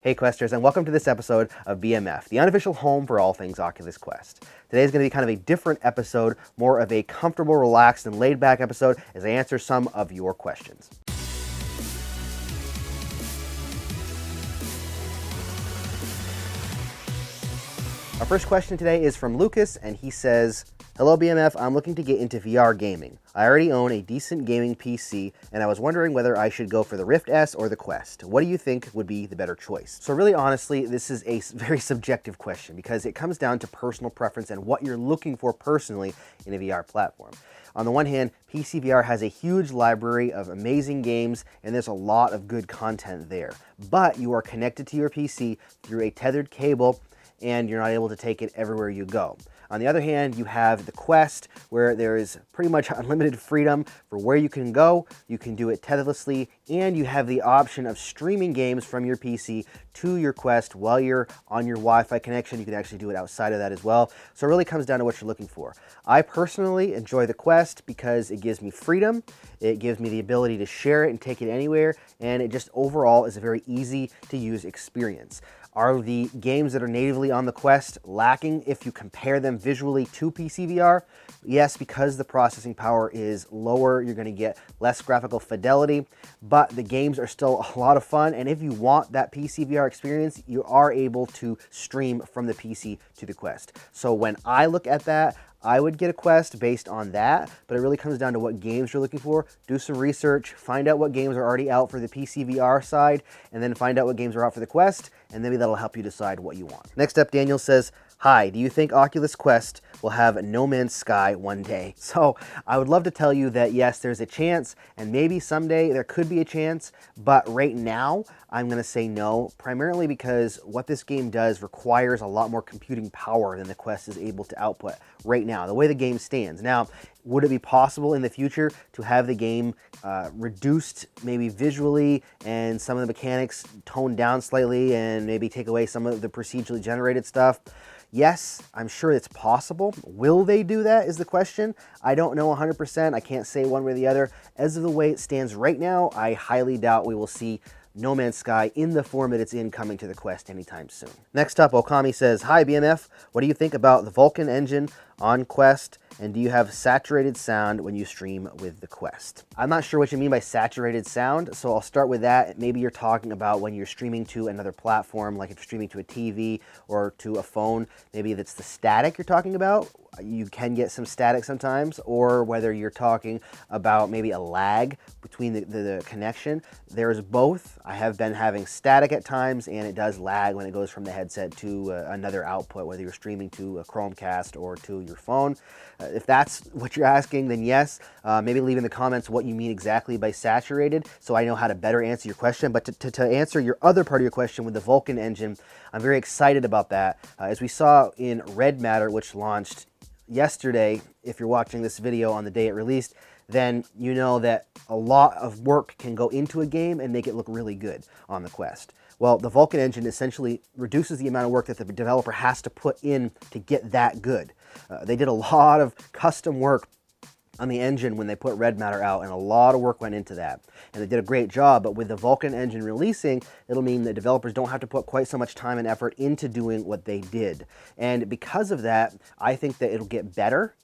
Hey Questers, and welcome to this episode of BMF, the unofficial home for all things Oculus Quest. Today is going to be kind of a different episode, more of a comfortable, relaxed, and laid-back episode as I answer some of your questions. Our first question today is from Lucas, and he says, "Hello BMF, I'm looking to get into VR gaming. I already own a decent gaming PC, and I was wondering whether I should go for the Rift S or the Quest. What do you think would be the better choice?" So really honestly, this is a very subjective question because it comes down to personal preference and what you're looking for personally in a VR platform. On the one hand, PC VR has a huge library of amazing games, and there's a lot of good content there. But you are connected to your PC through a tethered cable, and you're not able to take it everywhere you go. On the other hand, you have the Quest, where there is pretty much unlimited freedom for where you can go. You can do it tetherlessly, and you have the option of streaming games from your PC to your Quest while you're on your Wi-Fi connection. You can actually do it outside of that as well. So it really comes down to what you're looking for. I personally enjoy the Quest because it gives me freedom, it gives me the ability to share it and take it anywhere, and it just overall is a very easy to use experience. Are the games that are natively on the Quest lacking if you compare them visually to PC VR? Yes, because the processing power is lower, you're going to get less graphical fidelity, but the games are still a lot of fun, and if you want that PC VR experience, you are able to stream from the PC to the Quest. So when I look at that, I would get a Quest based on that, but it really comes down to what games you're looking for. Do some research, find out what games are already out for the PC VR side, and then find out what games are out for the Quest, and maybe that'll help you decide what you want. Next up, Daniel says, "Hi, do you think Oculus Quest will have No Man's Sky one day?" So I would love to tell you that yes, there's a chance, and maybe someday there could be a chance, but right now I'm going to say no, primarily because what this game does requires a lot more computing power than the Quest is able to output right now, the way the game stands. Now, would it be possible in the future to have the game reduced maybe visually and some of the mechanics toned down slightly and maybe take away some of the procedurally generated stuff? Yes, I'm sure it's possible. Will they do that is the question. I don't know 100%. I can't say one way or the other. As of the way it stands right now, I highly doubt we will see No Man's Sky in the form that it's in coming to the Quest anytime soon. Next up, Okami says, "Hi BMF, what do you think about the Vulcan Engine on Quest, and do you have saturated sound when you stream with the Quest?" I'm not sure what you mean by saturated sound, so I'll start with that. Maybe you're talking about when you're streaming to another platform, like if you're streaming to a TV or to a phone, maybe that's the static you're talking about. You can get some static sometimes, or whether you're talking about maybe a lag between the connection. There's both. I have been having static at times, and it does lag when it goes from the headset to another output, whether you're streaming to a Chromecast or to your phone. If that's what you're asking, then yes. Maybe leave in the comments what you mean exactly by saturated so I know how to better answer your question. But to answer your other part of your question with the Vulcan Engine, I'm very excited about that. As we saw in Red Matter, which launched yesterday, if you're watching this video on the day it released, then you know that a lot of work can go into a game and make it look really good on the Quest. Well, the Vulcan Engine essentially reduces the amount of work that the developer has to put in to get that good. They did a lot of custom work on the engine when they put Red Matter out, and a lot of work went into that. And they did a great job, but with the Vulcan Engine releasing, it'll mean that developers don't have to put quite so much time and effort into doing what they did. And because of that, I think that it'll get better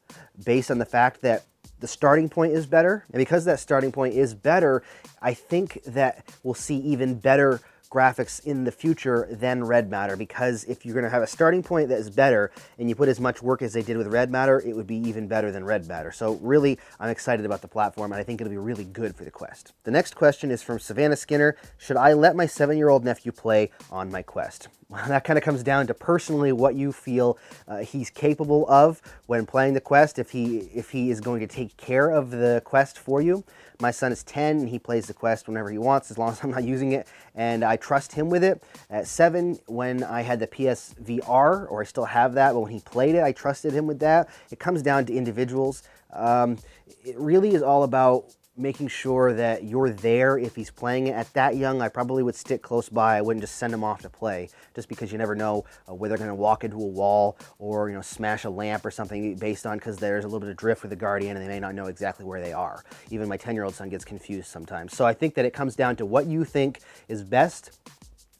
based on the fact that the starting point is better. And because that starting point is better, I think that we'll see even better graphics in the future than Red Matter, because if you're going to have a starting point that is better and you put as much work as they did with Red Matter, it would be even better than Red Matter. So really, I'm excited about the platform, and I think it'll be really good for the Quest. The next question is from Savannah Skinner. "Should I let my 7-year-old nephew play on my Quest?" Well, that kind of comes down to personally what you feel he's capable of when playing the Quest, if he is going to take care of the Quest for you. My son is 10 and he plays the Quest whenever he wants, as long as I'm not using it, and I trust him with it. At 7, when I had the PSVR, or I still have that, but when he played it, I trusted him with that. It comes down to individuals. It really is all about making sure that you're there if he's playing it. At that young, I probably would stick close by. I wouldn't just send him off to play, just because you never know where they're going to walk into a wall or smash a lamp or something, based on because there's a little bit of drift with the Guardian and they may not know exactly where they are. Even my 10-year-old son gets confused sometimes. So I think that it comes down to what you think is best.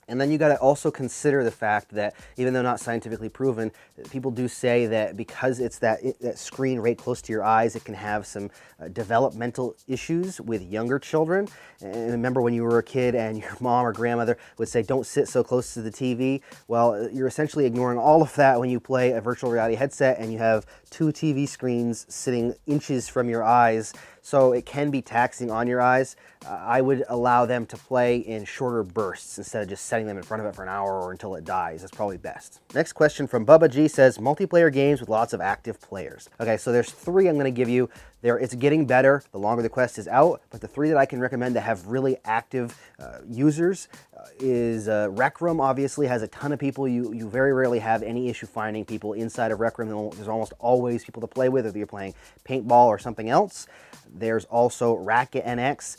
And then you got to also consider the fact that, even though not scientifically proven, people do say that because it's that screen right close to your eyes, it can have some developmental issues with younger children. And remember when you were a kid and your mom or grandmother would say, don't sit so close to the TV? Well, you're essentially ignoring all of that when you play a virtual reality headset and you have 2 TV screens sitting inches from your eyes. So it can be taxing on your eyes. I would allow them to play in shorter bursts instead of just setting them in front of it for an hour or until it dies. That's probably best. Next question from Bubba G says, multiplayer games with lots of active players. Okay, so there's 3 I'm gonna give you. It's getting better the longer the quest is out, but the 3 that I can recommend that have really active users is Rec Room. Obviously has a ton of people. You very rarely have any issue finding people inside of Rec Room. There's almost always people to play with, whether you're playing paintball or something else. There's also Racket NX.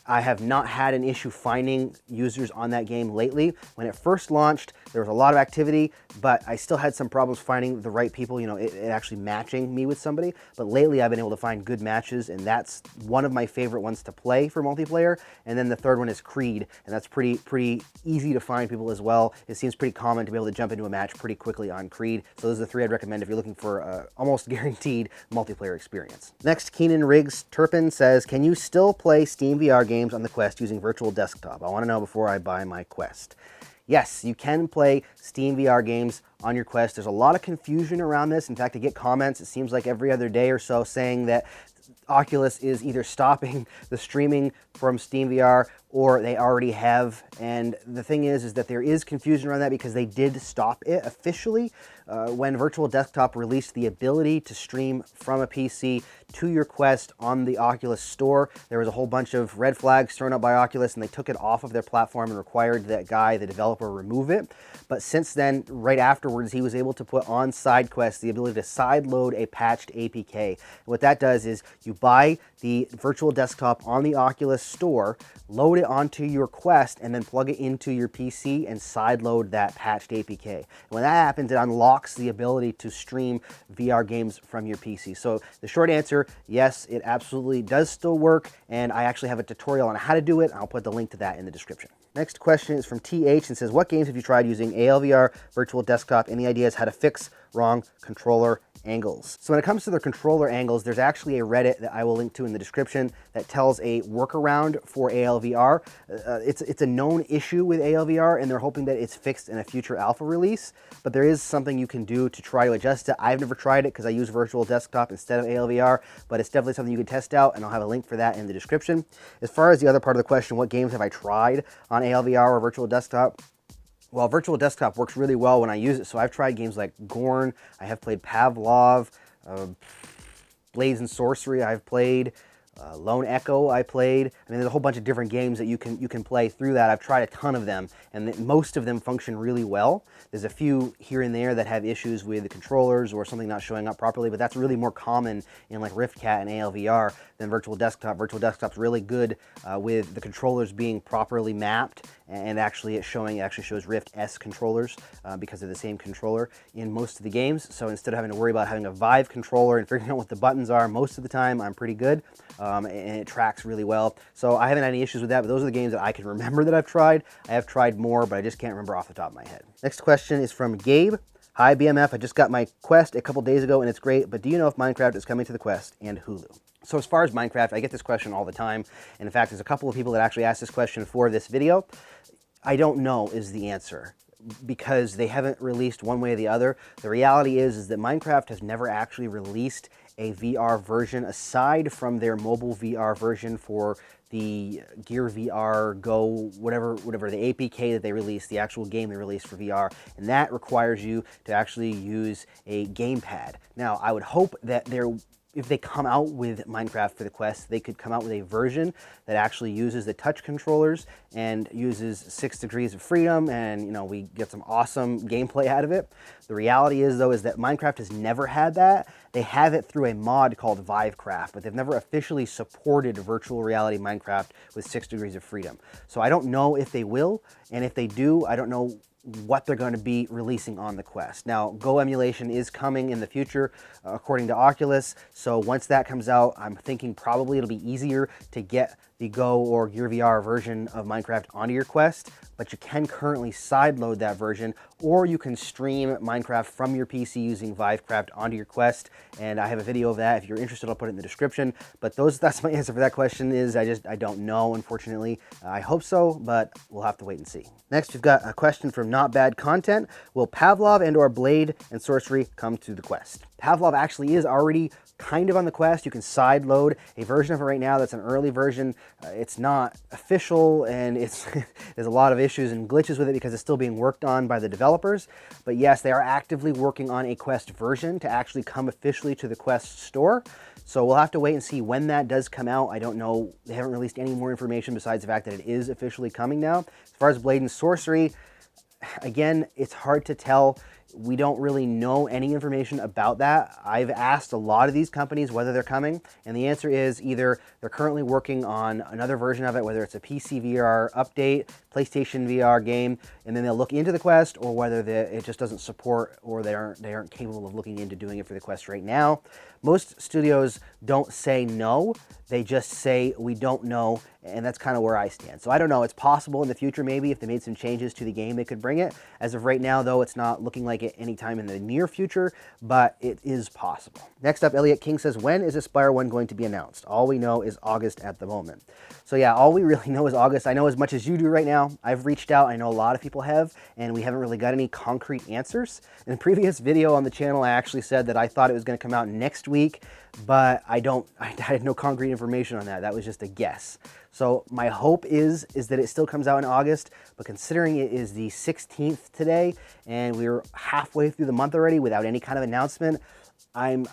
I have not had an issue finding users on that game lately. When it first launched, there was a lot of activity, but I still had some problems finding the right people, you know, it actually matching me with somebody. But lately I've been able to find good matches, and that's one of my favorite ones to play for multiplayer. And then the third one is Creed, and that's pretty easy to find people as well. It seems pretty common to be able to jump into a match pretty quickly on Creed. So those are the 3 I'd recommend if you're looking for almost guaranteed multiplayer experience. Next, Keenan Riggs Turpin says, can you still play SteamVR games on the Quest using virtual desktop? I want to know before I buy my Quest. Yes, you can play SteamVR games on your Quest. There's a lot of confusion around this. In fact, I get comments, it seems like every other day or so, saying that Oculus is either stopping the streaming from SteamVR or they already have. And the thing is that there is confusion around that because they did stop it officially when Virtual Desktop released the ability to stream from a PC to your Quest on the Oculus store. There was a whole bunch of red flags thrown up by Oculus, and they took it off of their platform and required that guy, the developer, remove it. But since then, right afterwards, he was able to put on SideQuest the ability to sideload a patched APK. And what that does is you buy the Virtual Desktop on the Oculus store, load it onto your Quest, and then plug it into your PC and sideload that patched APK. And when that happens, it unlocks the ability to stream VR games from your PC. So the short answer, yes, it absolutely does still work, and I actually have a tutorial on how to do it. I'll put the link to that in the description. Next question is from TH and says, what games have you tried using ALVR Virtual Desktop? Any ideas how to fix wrong controller angles? So when it comes to the controller angles, there's actually a Reddit that I will link to in the description that tells a workaround for ALVR. It's a known issue with ALVR, and they're hoping that it's fixed in a future alpha release, but there is something you can do to try to adjust it. I've never tried it because I use Virtual Desktop instead of ALVR, but it's definitely something you can test out, and I'll have a link for that in the description. As far as the other part of the question, what games have I tried on ALVR or Virtual Desktop? Well, Virtual Desktop works really well when I use it, so I've tried games like Gorn, I have played Pavlov, Blades and Sorcery I've played, Lone Echo I played. I mean, there's a whole bunch of different games that you can play through that. I've tried a ton of them, and most of them function really well. There's a few here and there that have issues with the controllers or something not showing up properly, but that's really more common in like RiftCat and ALVR than Virtual Desktop. Virtual Desktop's really good with the controllers being properly mapped, and actually it actually shows Rift S controllers because of the same controller in most of the games. So instead of having to worry about having a Vive controller and figuring out what the buttons are, most of the time I'm pretty good, and it tracks really well. So I haven't had any issues with that, but those are the games that I can remember that I've tried. I have tried more, but I just can't remember off the top of my head. Next question is from Gabe. Hi BMF, I just got my Quest a couple days ago and it's great, but do you know if Minecraft is coming to the Quest and Hulu? So as far as Minecraft, I get this question all the time, and in fact there's a couple of people that actually asked this question for this video. I don't know is the answer, because they haven't released one way or the other. The reality is that Minecraft has never actually released a VR version aside from their mobile VR version for the Gear VR Go, whatever the APK that they released, the actual game they released for VR, and that requires you to actually use a gamepad. Now, I would hope that if they come out with Minecraft for the Quest, they could come out with a version that actually uses the touch controllers and uses 6 degrees of freedom, and you know, we get some awesome gameplay out of it. The reality is though, is that Minecraft has never had that. They have it through a mod called Vivecraft, but they've never officially supported virtual reality Minecraft with 6 degrees of freedom. So I don't know if they will, and if they do, I don't know what they're going to be releasing on the Quest. Now, Go emulation is coming in the future, according to Oculus, so once that comes out, I'm thinking probably it'll be easier to get the Go or Gear VR version of Minecraft onto your Quest, but you can currently sideload that version, or you can stream Minecraft from your PC using Vivecraft onto your Quest, and I have a video of that. If you're interested, I'll put it in the description. But that's my answer for that question. Is I don't know, unfortunately. I hope so, but we'll have to wait and see. Next, we've got a question from Not Bad Content. Will Pavlov and or Blade and Sorcery come to the Quest? Pavlov actually is already kind of on the Quest. You can side load a version of it right now that's an early version. It's not official, and there's a lot of issues and glitches with it because it's still being worked on by the developers. But yes, they are actively working on a Quest version to actually come officially to the Quest store. So we'll have to wait and see when that does come out. I don't know. They haven't released any more information besides the fact that it is officially coming now. As far as Blade and Sorcery, again, it's hard to tell. We don't really know any information about that. I've asked a lot of these companies whether they're coming, and the answer is either they're currently working on another version of it, whether it's a PC VR update, PlayStation VR game, and then they'll look into the Quest, or whether it just doesn't support, or they aren't capable of looking into doing it for the Quest right now. Most studios don't say no, they just say we don't know, and that's kind of where I stand. So I don't know. It's possible in the future, maybe if they made some changes to the game, they could bring it. As of right now, though, it's not looking like it anytime in the near future, but it is possible. Next up, Elliot King says, when is Spire 1 going to be announced? All we know is August at the moment. So yeah, all we really know is August. I know as much as you do right now. I've reached out. I know a lot of people have, and we haven't really got any concrete answers. In a previous video on the channel, I actually said that I thought it was going to come out next week, but I had no concrete information on that. That was just a guess. So my hope is that it still comes out in August, but considering it is the 16th today, and we're halfway through the month already without any kind of announcement, I'm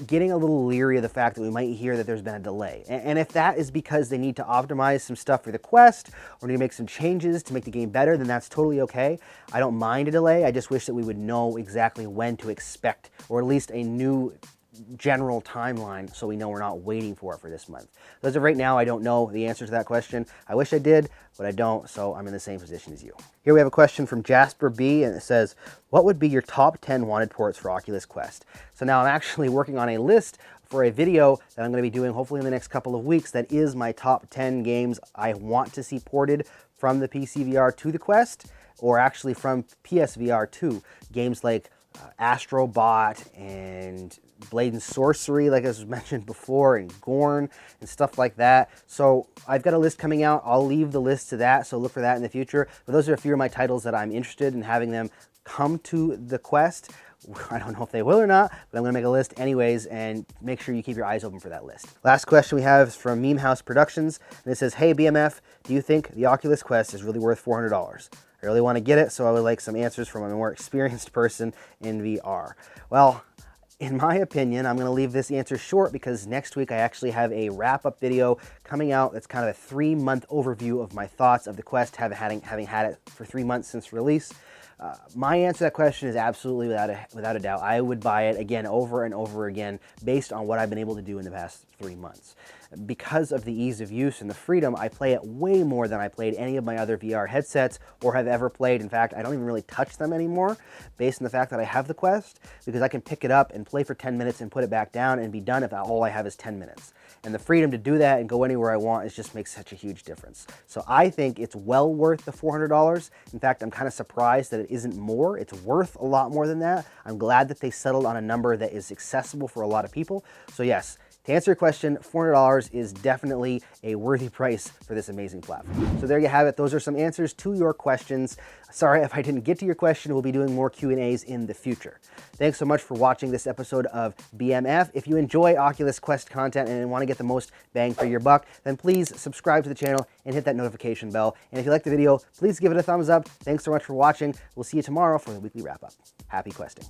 getting a little leery of the fact that we might hear that there's been a delay. And if that is because they need to optimize some stuff for the Quest, or need to make some changes to make the game better, then that's totally okay. I don't mind a delay. I just wish that we would know exactly when to expect, or at least a new general timeline, so we know we're not waiting for it for this month. As of right now, I don't know the answer to that question. I wish I did, but I don't, so I'm in the same position as you. Here we have a question from Jasper B, and it says, what would be your top 10 wanted ports for Oculus Quest? So now I'm actually working on a list for a video that I'm going to be doing hopefully in the next couple of weeks that is my top 10 games I want to see ported from the PC VR to the Quest, or actually from PSVR to games like Astrobot and Blade and Sorcery, like I was mentioned before, and Gorn and stuff like that. So I've got a list coming out. I'll leave the list to that, so look for that in the future. But those are a few of my titles that I'm interested in having them come to the Quest. I don't know if they will or not, but I'm going to make a list anyways, and make sure you keep your eyes open for that list. Last question we have is from Meme House Productions, and it says, hey BMF, do you think the Oculus Quest is really worth $400? I really want to get it, so I would like some answers from a more experienced person in VR. Well, in my opinion, I'm going to leave this answer short because next week I actually have a wrap-up video coming out that's kind of a 3-month overview of my thoughts of the Quest, having had it for 3 months since release. My answer to that question is absolutely without a doubt. I would buy it again over and over again based on what I've been able to do in the past 3 months. Because of the ease of use and the freedom, I play it way more than I played any of my other VR headsets or have ever played. In fact, I don't even really touch them anymore based on the fact that I have the Quest, because I can pick it up and play for 10 minutes and put it back down and be done if all I have is 10 minutes. And the freedom to do that and go anywhere I want just makes such a huge difference. So I think it's well worth the $400. In fact, I'm kind of surprised that it isn't more. It's worth a lot more than that. I'm glad that they settled on a number that is accessible for a lot of people. So yes, to answer your question, $400 is definitely a worthy price for this amazing platform. So there you have it. Those are some answers to your questions. Sorry if I didn't get to your question. We'll be doing more Q&As in the future. Thanks so much for watching this episode of BMF. If you enjoy Oculus Quest content and want to get the most bang for your buck, then please subscribe to the channel and hit that notification bell. And if you like the video, please give it a thumbs up. Thanks so much for watching. We'll see you tomorrow for the weekly wrap-up. Happy questing.